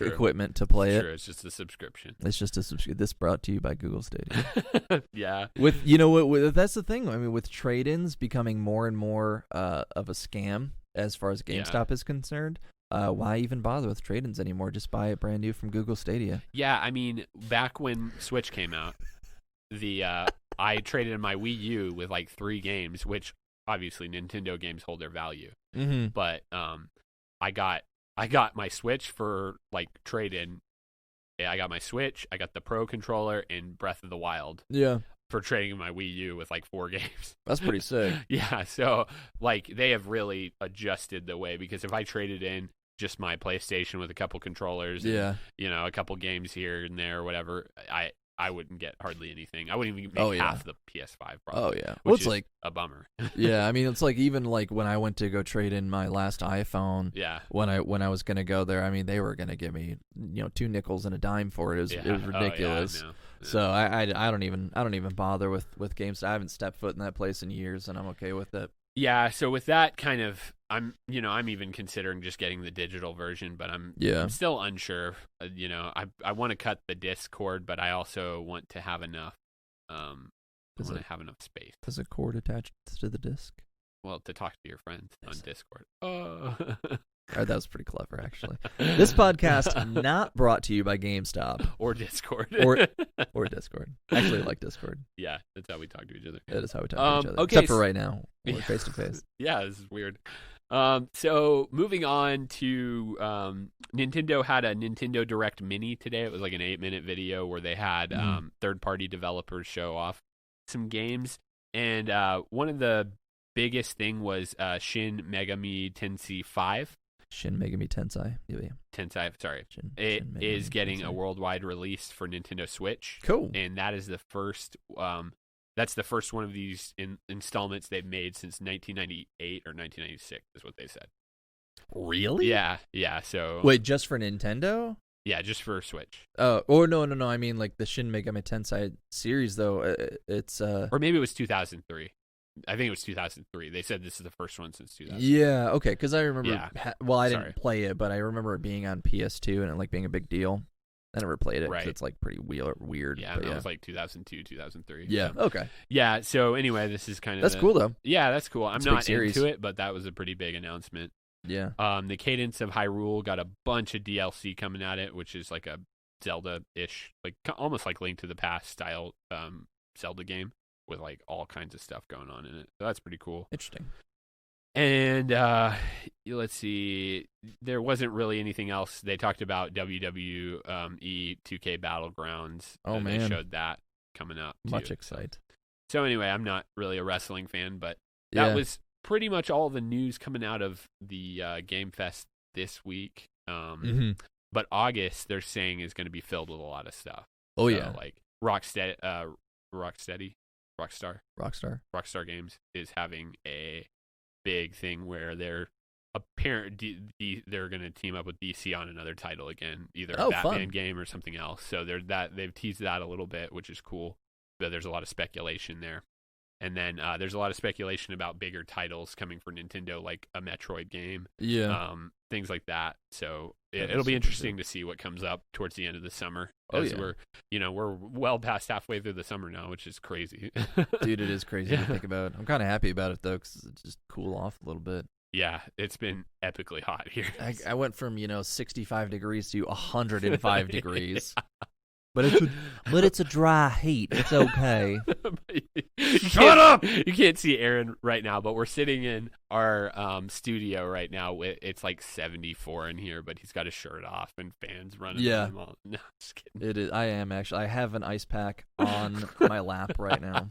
C: equipment to play it.
B: It's just a subscription.
C: It's just a subscription. This brought to you by Google Stadia.
B: Yeah.
C: That's the thing. I mean, with trade-ins becoming more and more of a scam as far as GameStop is concerned. Why even bother with trade-ins anymore? Just buy it brand new from Google Stadia.
B: Yeah, I mean, back when Switch came out, I traded in my Wii U with like 3 games, which obviously Nintendo games hold their value.
C: Mm-hmm.
B: But I got my Switch for like trade-in. Yeah, I got my Switch, I got the Pro controller, and Breath of the Wild.
C: Yeah.
B: For trading in my Wii U with like 4 games.
C: That's pretty sick.
B: Yeah, so like they have really adjusted the way, because if I traded in just my PlayStation with a couple controllers, and, a couple games here and there or whatever, I wouldn't get hardly anything. I wouldn't even make half the PS5 probably.
C: Oh yeah.
B: Which is like a bummer.
C: Yeah, I mean, it's like even like when I went to go trade in my last iPhone.
B: Yeah.
C: When I was gonna go there, I mean, they were gonna give me 2 nickels and a dime for it. It was ridiculous.
B: Oh, yeah,
C: So I don't even bother with games. I haven't stepped foot in that place in years, and I'm okay with it.
B: Yeah, so with that kind of, I'm even considering just getting the digital version, but I'm still unsure. I want to cut the disc cord, but I also want to have enough. I want to have enough space.
C: Does a cord attach to the disc?
B: Well, to talk to your friends on Discord. Oh.
C: That was pretty clever, actually. This podcast not brought to you by GameStop
B: or Discord
C: or Discord. Actually, I like Discord.
B: Yeah, that's how we talk to each other.
C: That is how we talk to each other.
B: Okay,
C: except for right now, we're face to face.
B: Yeah, this is weird. So moving on to Nintendo had a Nintendo Direct Mini today. It was like an 8-minute video where they had third-party developers show off some games, and one of the biggest thing was Shin Megami Tensei 5.
C: Shin Megami Tensei. Yeah.
B: Tensei, sorry.
C: It
B: is getting a worldwide release for Nintendo Switch.
C: Cool.
B: And that is the first that's the first one of these installments they've made since 1998 or 1996 is what they said.
C: Really?
B: Yeah. So
C: wait, just for Nintendo?
B: Yeah, just for Switch.
C: Or no. I mean like the Shin Megami Tensei series though. It's
B: or maybe it was 2003. I think it was 2003. They said this is the first one since 2000.
C: Yeah, okay, because I remember.
B: Yeah.
C: I didn't play it, but I remember it being on PS2 and it like being a big deal. I never played it because it's like pretty weird.
B: Yeah, that was like 2002, 2003.
C: Yeah,
B: so.
C: Okay.
B: Yeah, so anyway, this is kind of
C: that's cool though.
B: Yeah, that's cool. I'm
C: it's
B: not into it, but that was a pretty big announcement.
C: Yeah.
B: The Cadence of Hyrule got a bunch of DLC coming at it, which is like a Zelda-ish, like almost like Link to the Past style Zelda game. With like all kinds of stuff going on in it. So that's pretty cool.
C: Interesting.
B: And let's see. There wasn't really anything else. They talked about WWE 2K Battlegrounds.
C: Oh, man.
B: They showed that coming up.
C: Much excitement.
B: So anyway, I'm not really a wrestling fan, but that was pretty much all the news coming out of the Game Fest this week. But August, they're saying, is going to be filled with a lot of stuff.
C: Oh,
B: so,
C: yeah.
B: Like Rockstar Games is having a big thing where they're they're going to team up with DC on another title again, either a Batman game or something else. So they've teased that a little bit, which is cool. But there's a lot of speculation there. And then there's a lot of speculation about bigger titles coming for Nintendo, like a Metroid game, things like that. So it'll be interesting to see what comes up towards the end of the summer. We're well past halfway through the summer now, which is crazy.
C: Dude, it is crazy to think about. I'm kind of happy about it though, because it just cool off a little bit.
B: Yeah, it's been epically hot here.
C: I went from 65 degrees to 105 degrees. But it's a dry heat. It's okay.
B: Shut up! You can't see Aaron right now, but we're sitting in our studio right now. It's like 74 in here, but he's got his shirt off and fans running.
C: Yeah.
B: No, just kidding.
C: It is. I am actually. I have an ice pack on my lap right now.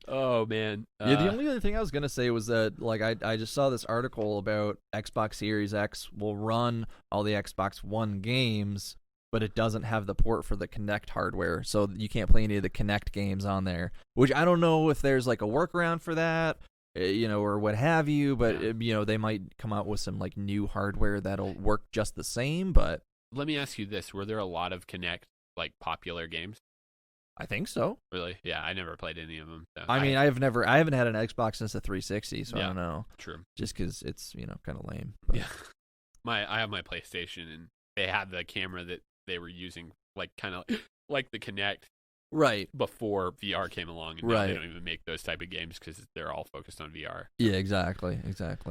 B: Oh man.
C: The only other thing I was gonna say was that like I just saw this article about Xbox Series X will run all the Xbox One games, but it doesn't have the port for the Kinect hardware, so you can't play any of the Kinect games on there. Which I don't know if there's like a workaround for that, or what have you. But they might come out with some like new hardware that'll work just the same. But
B: let me ask you this: were there a lot of Kinect like popular games?
C: I think so.
B: Really? Yeah, I never played any of them. So
C: I mean, I haven't had an Xbox since the 360, so I don't know.
B: True.
C: Just because it's kind of lame. But.
B: Yeah. I have my PlayStation, and they had the camera that they were using, like kind of like the Kinect.
C: Right.
B: Before VR came along, and now they don't even make those type of games because they're all focused on VR.
C: Yeah, exactly.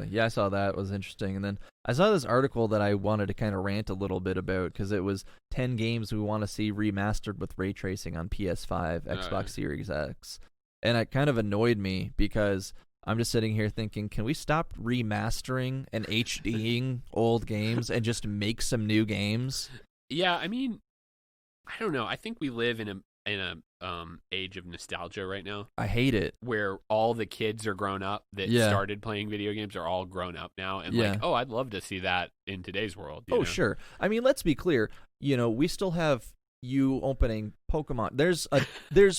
C: Yeah, I saw that. It was interesting. And then I saw this article that I wanted to kind of rant a little bit about because it was 10 games we want to see remastered with ray tracing on PS5, Xbox Series X. And it kind of annoyed me because I'm just sitting here thinking, can we stop remastering and HDing old games and just make some new games?
B: Yeah, I mean, I don't know. I think we live in a age of nostalgia right now.
C: I hate it.
B: Where all the kids are grown up that started playing video games are all grown up now, and like, oh, I'd love to see that in today's world. You know?
C: Sure. I mean, let's be clear. We still have you opening Pokemon. There's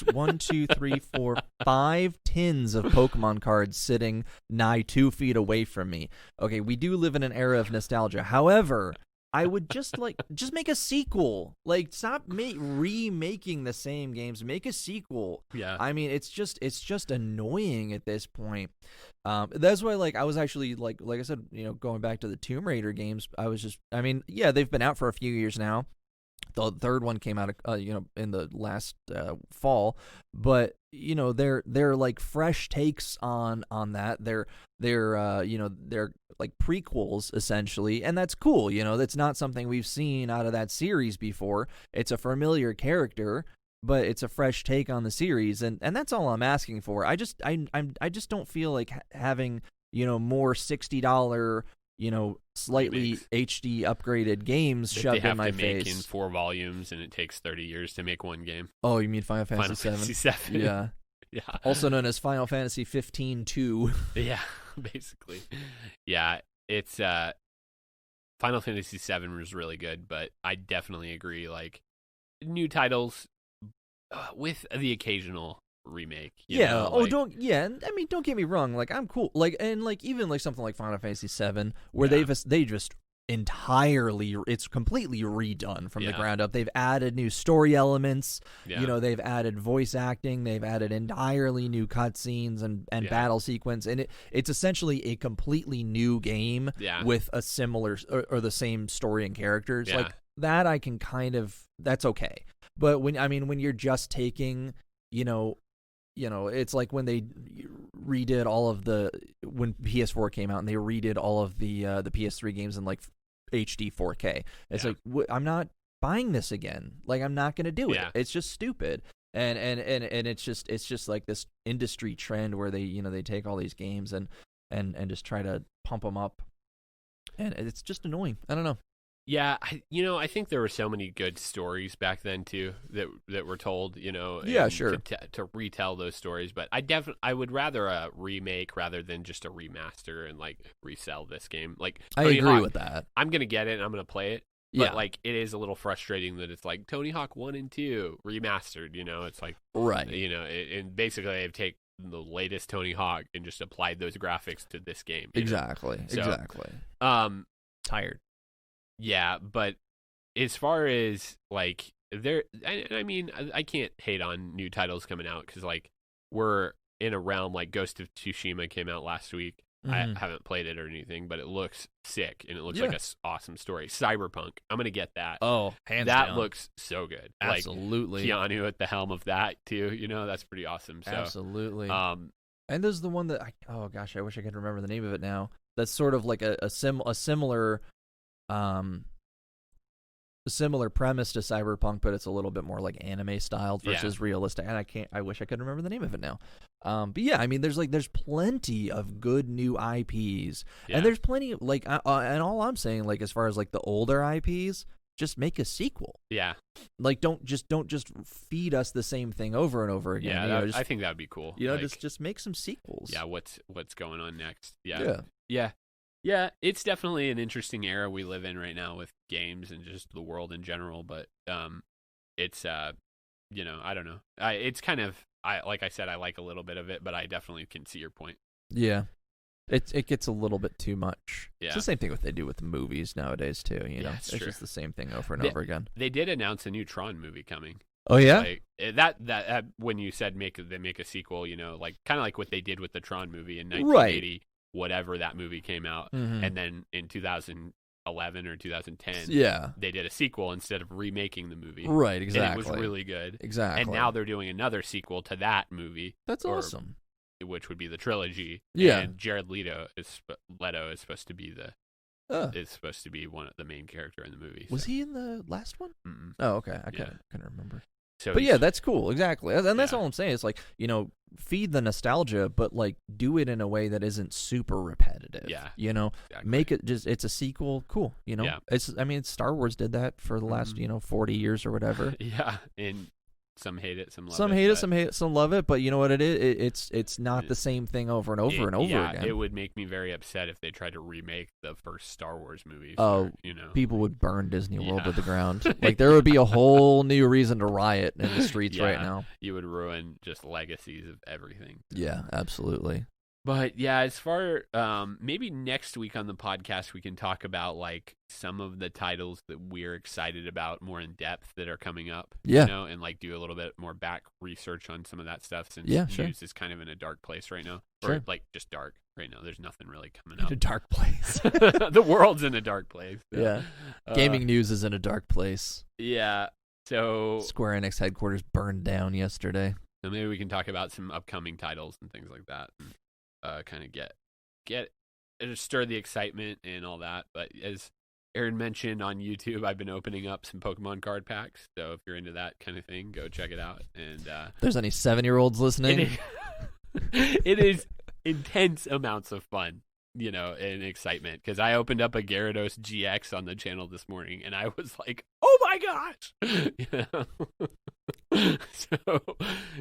C: 1, 2, 3, 4, 5 tins of Pokemon cards sitting nigh 2 feet away from me. Okay, we do live in an era of nostalgia. However, I would just make a sequel. Like, stop remaking the same games. Make a sequel.
B: Yeah.
C: I mean, it's just annoying at this point. That's why, like, I was actually like I said, going back to the Tomb Raider games. They've been out for a few years now. The third one came out, in the last fall, but they're like fresh takes on that. They're like prequels essentially, and that's cool. That's not something we've seen out of that series before. It's a familiar character, but it's a fresh take on the series, and that's all I'm asking for. I just don't feel like having more $60. Slightly HD upgraded games shoved in my face.
B: They have to make in 4 volumes, and it takes 30 years to make one game.
C: Oh, you mean Final Fantasy VII? Yeah.
B: Yeah.
C: Also known as Final Fantasy 15-2.
B: Yeah, basically. Yeah, it's Final Fantasy VII was really good, but I definitely agree. Like, new titles with the occasional remake.
C: Don't get me wrong. Like, I'm cool. Like, and like even like something like Final Fantasy VII, where they just entirely, it's completely redone from the ground up. They've added new story elements. They've added voice acting. They've added entirely new cutscenes and battle sequence, and it's essentially a completely new game with a similar or the same story and characters. Like that, I can that's okay. But when you're just taking, it's like when they redid all of when PS4 came out and they redid all of the PS3 games in like HD 4K. It's like, I'm not buying this again. Like, I'm not going to do it. It's just stupid. And it's just like this industry trend where they take all these games and just try to pump them up. And it's just annoying. I don't know.
B: Yeah, I think there were so many good stories back then too that were told,
C: sure,
B: to retell those stories. But I would rather a remake rather than just a remaster and like resell this game. Like,
C: Tony Hawk, with that.
B: I'm gonna get it and I'm gonna play it. But like, it is a little frustrating that it's like Tony Hawk 1 and 2 remastered. It's like
C: right.
B: And basically they've taken the latest Tony Hawk and just applied those graphics to this game.
C: Exactly. Tired.
B: Yeah, but as far as like I can't hate on new titles coming out because like we're in a realm like Ghost of Tsushima came out last week. I haven't played it or anything, but it looks sick and it looks like a awesome story. Cyberpunk, I'm gonna get that.
C: Oh, hands
B: that
C: down.
B: Looks so good.
C: Absolutely,
B: like, Keanu at the helm of that too. That's pretty awesome. So,
C: absolutely. And there's the one that I wish I could remember the name of it now. That's sort of like a similar premise to Cyberpunk, but it's a little bit more like anime styled versus realistic. And I wish I could remember the name of it now. But yeah, I mean, there's plenty of good new IPs, and there's plenty of and all I'm saying, like, as far as like the older IPs, just make a sequel.
B: Yeah.
C: Like, don't just feed us the same thing over and over again.
B: Yeah, I think that would be cool.
C: Just make some sequels.
B: Yeah. What's going on next? Yeah. Yeah, it's definitely an interesting era we live in right now with games and just the world in general. But it's I don't know. It's kind of like I said, I like a little bit of it, but I definitely can see your point.
C: Yeah, it gets a little bit too much.
B: Yeah.
C: It's the same thing what they do with the movies nowadays too. It's
B: true.
C: just the same thing over and over again.
B: They did announce a new Tron movie coming.
C: Oh yeah.
B: Like that when you said they make a sequel, you know, like kind of like what they did with the Tron movie in 1980, whatever that movie came out, and then in 2011 or 2010, they did a sequel instead of remaking the movie.
C: Right, exactly.
B: And it was really good.
C: Exactly.
B: And now they're doing another sequel to that movie.
C: That's awesome.
B: Which would be the trilogy.
C: Yeah.
B: And Jared Leto is supposed to be one of the main character in the movie.
C: Was he in the last one?
B: Mm-mm.
C: Oh, okay. I couldn't remember.
B: So
C: but yeah, that's cool. Exactly. And that's all I'm saying. It's like, you know, feed the nostalgia, but like do it in a way that isn't super repetitive.
B: Yeah.
C: You know, make it just, it's a sequel. Cool. You know, Star Wars did that for the last, 40 years or whatever.
B: Yeah. And some hate it, some love it.
C: Some hate it, some love it. But you know what it is? It's not the same thing over and over again.
B: It would make me very upset if they tried to remake the first Star Wars movies.
C: Oh, people would burn Disney World to the ground. Like there would be a whole new reason to riot in the streets right now.
B: You would ruin just legacies of everything.
C: Yeah, absolutely.
B: But yeah, as far maybe next week on the podcast we can talk about like some of the titles that we're excited about more in depth that are coming up.
C: Yeah.
B: You know, and like do a little bit more back research on some of that stuff since news is kind of in a dark place right now. Or like just dark right now. There's nothing really coming up.
C: In a dark place.
B: The world's in a dark place. So.
C: Yeah. Gaming news is in a dark place.
B: Yeah. So
C: Square Enix headquarters burned down yesterday.
B: So maybe we can talk about some upcoming titles and things like that. Kind of get stir the excitement and all that. But as Aaron mentioned on YouTube, I've been opening up some Pokemon card packs. So if you're into that kind of thing, go check it out. And
C: if there's any 7-year-olds listening,
B: it is intense amounts of fun, and excitement. Because I opened up a Gyarados GX on the channel this morning, and I was like, "Oh my gosh!" So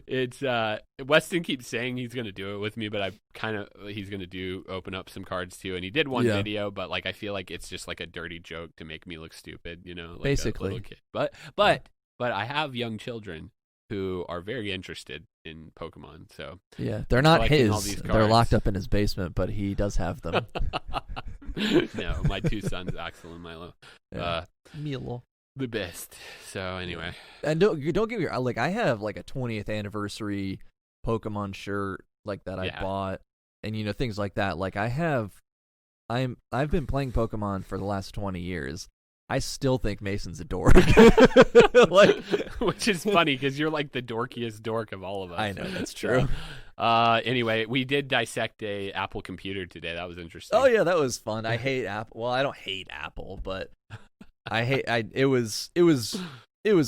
B: it's Weston keeps saying he's gonna do it with me, but he's gonna open up some cards too, and he did one video, but like I feel like it's just like a dirty joke to make me look stupid, like
C: basically.
B: a little kid. But I have young children who are very interested in Pokemon, so
C: yeah, they're not his. They're locked up in his basement, but he does have them.
B: No, my two sons, Axel and Milo.
C: Milo.
B: The best. So anyway,
C: and don't get me wrong. Like I have like a 20th anniversary Pokemon shirt like that I bought, and things like that. Like I've been playing Pokemon for the last 20 years. I still think Mason's a dork.
B: Which is funny because you're like the dorkiest dork of all of us.
C: I know, that's true.
B: Anyway, we did dissect a Apple computer today. That was interesting.
C: Oh yeah, that was fun. I hate Apple. Well, I don't hate Apple, but it was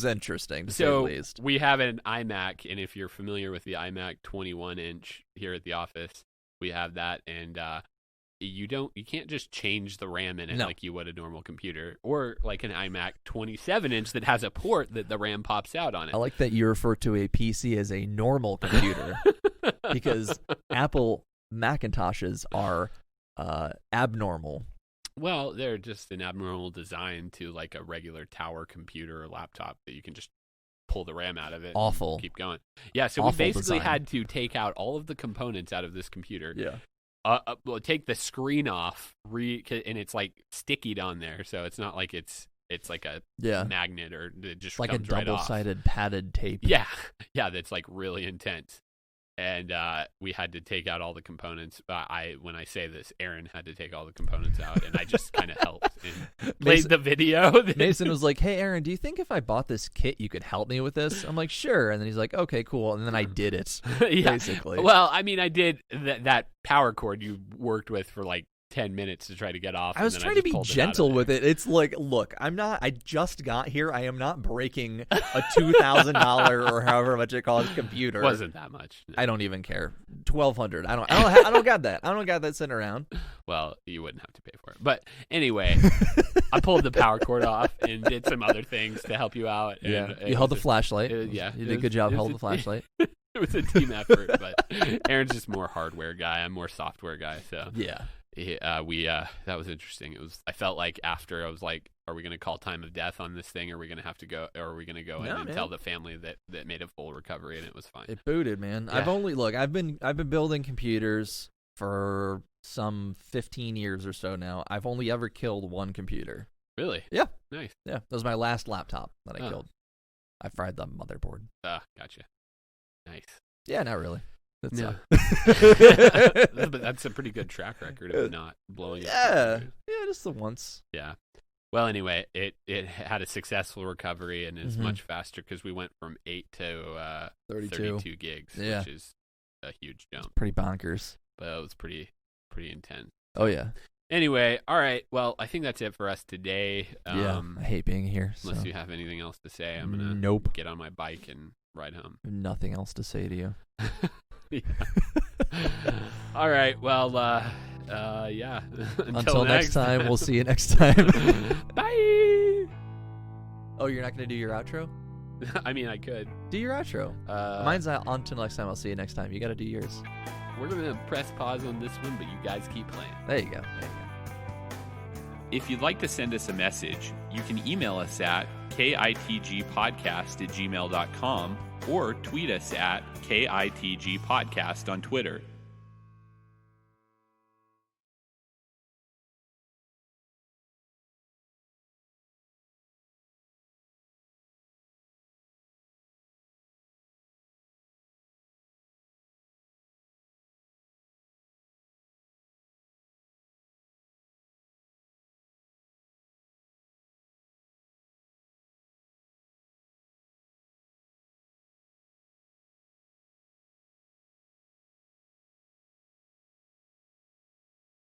C: interesting to say the least.
B: We have an iMac, and if you're familiar with the iMac 21-inch here at the office, we have that, and you can't just change the RAM in it like you would a normal computer, or like an iMac 27-inch that has a port that the RAM pops out on it.
C: I like that you refer to a PC as a normal computer because Apple Macintoshes are abnormal.
B: Well, they're just an abnormal design to like a regular tower computer or laptop that you can just pull the RAM out of it.
C: Awful.
B: And keep going. Yeah, so we basically had to take out all of the components out of this computer.
C: Yeah.
B: Well, take the screen off, and it's like stickied on there, so it's not like it's like a magnet or it just
C: like a
B: comes right
C: double-sided padded tape.
B: Yeah, that's like really intense. And we had to take out all the components. When I say this, Aaron had to take all the components out, and I just kind of helped and played the video.
C: Mason was like, "Hey, Aaron, do you think if I bought this kit, you could help me with this?" I'm like, "Sure." And then he's like, "Okay, cool." And then I did it, basically.
B: Well, I mean, I did that power cord you worked with for like 10 minutes to try to get off.
C: I was trying to be gentle with it. It's like, look, I just got here. I am not breaking a $2,000 or however much it costs computer.
B: It wasn't that much. No.
C: I don't even care. $1,200. I don't got that. I don't got that sitting around.
B: Well, you wouldn't have to pay for it. But anyway, I pulled the power cord off and did some other things to help you out.
C: And you held the flashlight. You did a good job holding the flashlight.
B: It was a team effort, but Aaron's just more hardware guy. I'm more software guy. So
C: yeah.
B: That was interesting. I felt like after I was like, are we going to call time of death on this thing? Or are we going to have to go, or are we going to go in and tell the family that made a full recovery, and it was fine.
C: It booted, man. Yeah. I've been building computers for some 15 years or so now. I've only ever killed one computer.
B: Really?
C: Yeah.
B: Nice.
C: Yeah. That was my last laptop that I killed. I fried the motherboard.
B: Gotcha. Nice.
C: Yeah, not really.
B: No. But that's a pretty good track record of not blowing it.
C: Yeah, just the once.
B: Yeah. Well, anyway, it had a successful recovery and is much faster because we went from 8 to 32 gigs, which is a huge jump.
C: It's pretty bonkers.
B: But it was pretty intense.
C: Oh, yeah.
B: Anyway, all right. Well, I think that's it for us today.
C: I hate being here.
B: Unless you have anything else to say, I'm going
C: to
B: get on my bike and ride home.
C: Nothing else to say to you.
B: All right. Well, yeah.
C: Until next time, we'll see you next time.
B: Bye.
C: Oh, you're not going to do your outro?
B: I mean, I could.
C: Do your outro. Mine's not until next time. I'll see you next time. You got to do yours.
B: We're going to press pause on this one, but you guys keep playing.
C: There you go.
B: If you'd like to send us a message, you can email us at kitgpodcast@gmail.com or tweet us at kitgpodcast on Twitter.